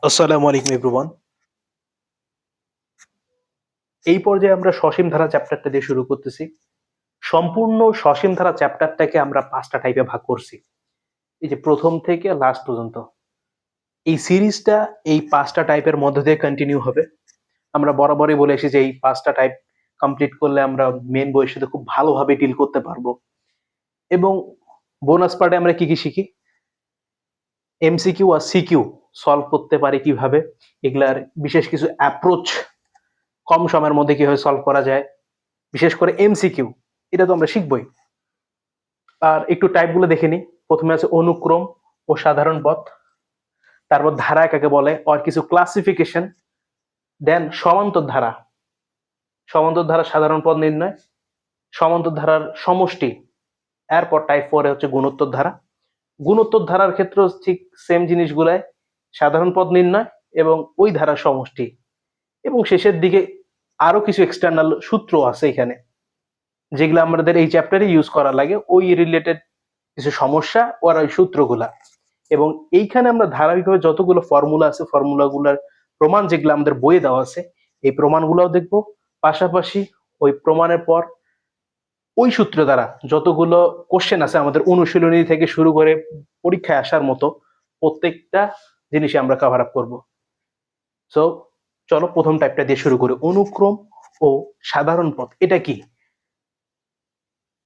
আসসালামু আলাইকুম এভরিওয়ান। এই পর্যায়ে আমরা সসীম ধারা চ্যাপ্টারটা দিয়ে শুরু করতেছি। সম্পূর্ণ সসীম ধারা চ্যাপ্টারটাকে আমরা ৫টা টাইপে ভাগ করছি। এই যে ১ম থেকে লাস্ট পর্যন্ত। এই সিরিজটা এই ৫টা টাইপের মধ্য দিয়ে কন্টিনিউ হবে। আমরা বরাবরই বলে এসেছি যে এই ৫টা টাইপ কমপ্লিট করলে আমরা মেইন বইয়ের সাথে খুব ভালোভাবে ডিল করতে পারবো। এবং বোনাস পার্টে আমরা কি শিখি? এমসিকিউ আর সিকিউ সলভ করতে পারি কিভাবে? এগুলার বিশেষ কিছু অ্যাপ্রোচ কম সময়ের মধ্যে কিভাবে সলভ করা যায়? বিশেষ করে এমসিকিউ এটা তো আমরা শিখবই। আর একটু টাইপগুলো দেখে নিই। প্রথমে আছে অনুক্রম ও সাধারণ পথ, তারপর ধারা কাকে বলে আর কিছু ক্লাসিফিকেশন, দেন সমান্তর ধারা, সমান্তর ধারা সাধারণ পদ নির্ণয়, সমান্তর ধারার সমষ্টি, এরপর টাইপ 4 হচ্ছে গুণোত্তর ধারা। গুণোত্তর ধারার ক্ষেত্রে ঠিক সেম জিনিসগুলাই, সাধারণ পদ নির্ণয় এবং ওই ধারার সমষ্টি, এবং শেষের দিকে আরো কিছু এক্সটার্নাল সূত্র আছে এখানে যেগুলো আমাদের এই চ্যাপ্টারে ইউজ করা লাগে ওই রিলেটেড কিছু সমস্যা আর ওই সূত্রগুলা। এবং এইখানে আমরা ধারাবাহিকভাবে যতগুলো ফর্মুলা আছে ফর্মুলাগুলার প্রমাণ যেগুলো আমাদের বইয়ে দেওয়া আছে এই প্রমাণগুলোও দেখবো। পাশাপাশি ওই প্রমাণের পর ওই সূত্র দ্বারা যতগুলো কোশ্চেন আছে আমাদের অনুশীলনী থেকে শুরু করে পরীক্ষায় আসার মতো প্রত্যেকটা জিনিসই আমরা কভার আপ করবো। সো চলো প্রথম টাইপটা দিয়ে শুরু করি, অনুক্রম ও সাধারণ পথ। এটা কি?